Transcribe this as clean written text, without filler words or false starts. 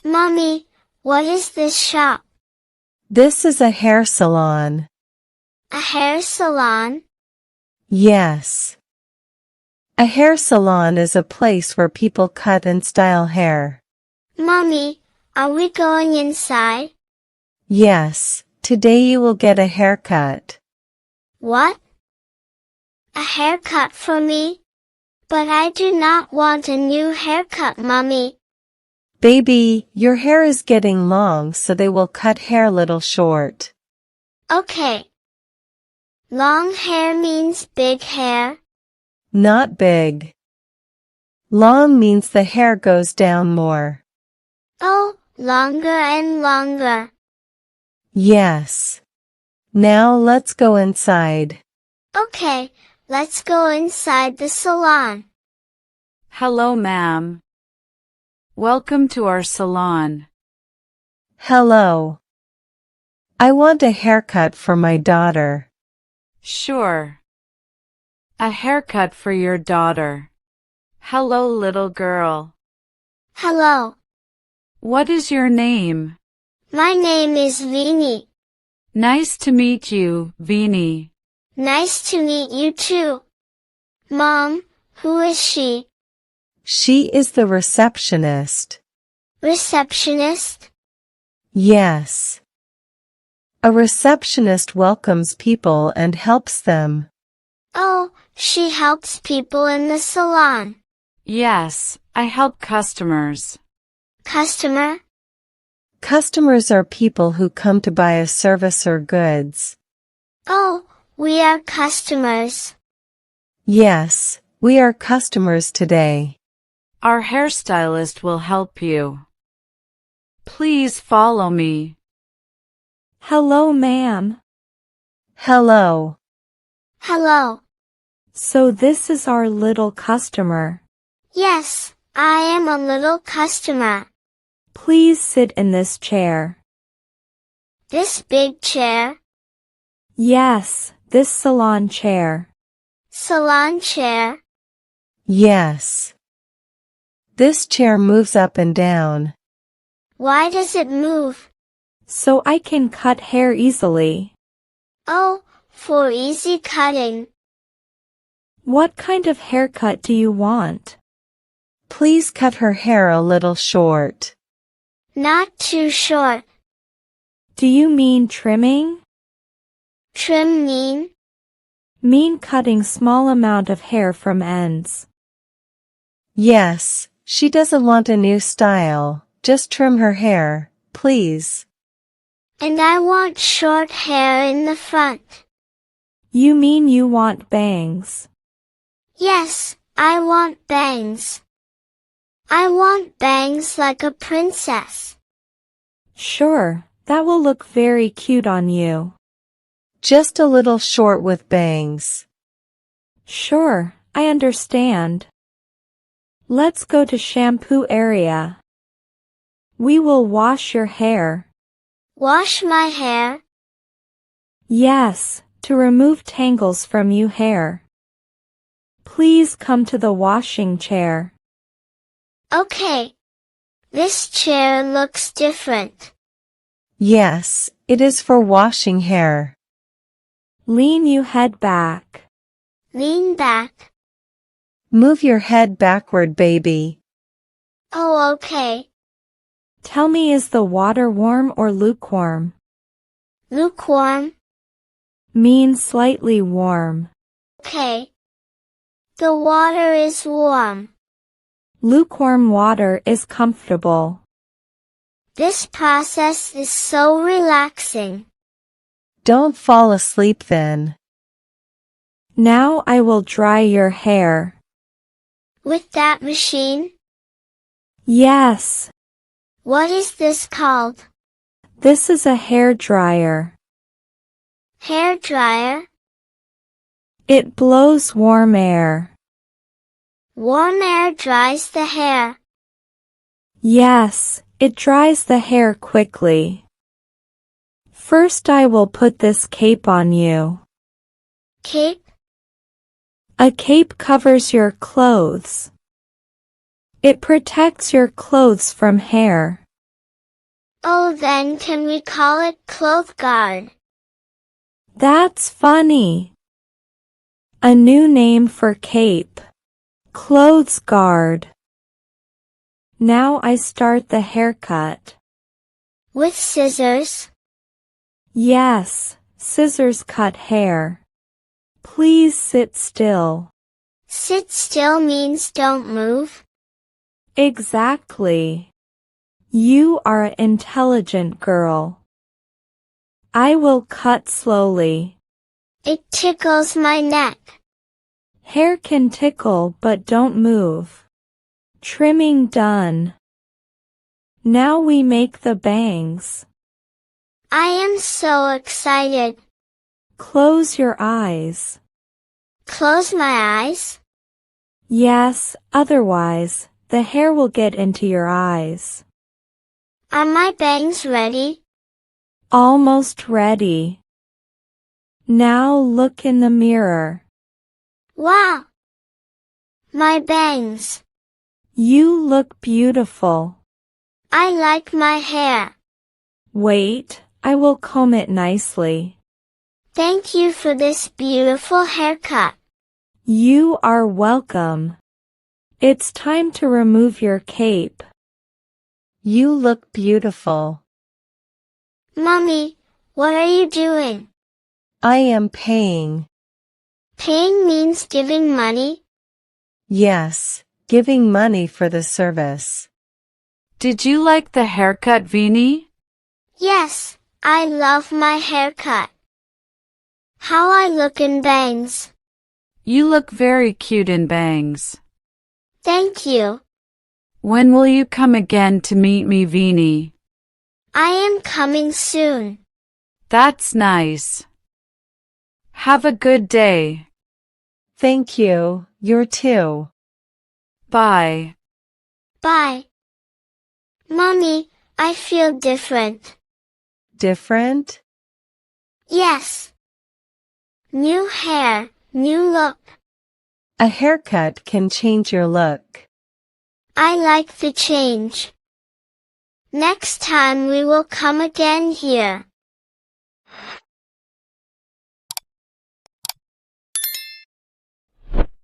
Mommy, what is this shop? This is a hair salon. A hair salon? Yes. A hair salon is a place where people cut and style hair. Mommy, are we going inside? Yes, today you will get a haircut. What? A haircut for me? But I do not want a new haircut, Mommy. Baby, your hair is getting long, so they will cut hair little short. Okay. Long hair means big hair? Not big. Long means the hair goes down more. Oh, longer and longer. Yes. Now let's go inside. Okay, let's go inside the salon. Hello, ma'am. Welcome to our salon. Hello. I want a haircut for my daughter. Sure. A haircut for your daughter. Hello, little girl. Hello. What is your name? My name is Vini. Nice to meet you, Vini. Nice to meet you too. Mom, who is she? She is the receptionist. Receptionist? Yes. A receptionist welcomes people and helps them. Oh, she helps people in the salon. Yes, I help customers. Customer? Customers are people who come to buy a service or goods. Oh, we are customers. Yes, we are customers today. Our hairstylist will help you. Please follow me. Hello, ma'am. Hello. Hello. So this is our little customer. Yes, I am a little customer. Please sit in this chair. This big chair? Yes, this salon chair. Salon chair? Yes. This chair moves up and down. Why does it move? So I can cut hair easily. Oh, for easy cutting. What kind of haircut do you want? Please cut her hair a little short. Not too short. Do you mean trimming? Trim mean? Mean cutting small amount of hair from ends. Yes, she doesn't want a new style. Just trim her hair, please. And I want short hair in the front. You mean you want bangs? Yes, I want bangs. I want bangs like a princess. Sure, that will look very cute on you. Just a little short with bangs. Sure, I understand. Let's go to shampoo area. We will wash your hair. Wash my hair? Yes, to remove tangles from your hair. Please come to the washing chair. Okay. This chair looks different. Yes, it is for washing hair. Lean your head back. Lean back. Move your head backward, baby. Oh, okay. Tell me, is the water warm or lukewarm? Lukewarm? Means slightly warm. Okay. The water is warm. Lukewarm water is comfortable. This process is so relaxing. Don't fall asleep then. Now I will dry your hair. With that machine? Yes. What is this called? This is a hair dryer. Hair dryer? It blows warm air. Warm air dries the hair. Yes, it dries the hair quickly. First I will put this cape on you. Cape? A cape covers your clothes. It protects your clothes from hair. Oh, then can we call it cloth guard? That's funny. A new name for cape. Clothes guard. Now I start the haircut. With scissors? Yes, scissors cut hair. Please sit still. Sit still means don't move. Exactly. You are an intelligent girl. I will cut slowly. It tickles my neck. Hair can tickle but don't move. Trimming done. Now we make the bangs. I am so excited. Close your eyes. Close my eyes? Yes, otherwise, the hair will get into your eyes. Are my bangs ready? Almost ready. Now look in the mirror. Wow! My bangs. You look beautiful. I like my hair. Wait, I will comb it nicely. Thank you for this beautiful haircut. You are welcome. It's time to remove your cape. You look beautiful. Mommy, what are you doing? I am paying. Paying means giving money? Yes, giving money for the service. Did you like the haircut, Vini? Yes, I love my haircut. How I look in bangs. You look very cute in bangs. Thank you. When will you come again to meet me, Vini? I am coming soon. That's nice. Have a good day. Thank you, you too. Bye. Bye. Mommy, I feel different. Different? Yes. New hair, new look. A haircut can change your look. I like the change. Next time we will come again here.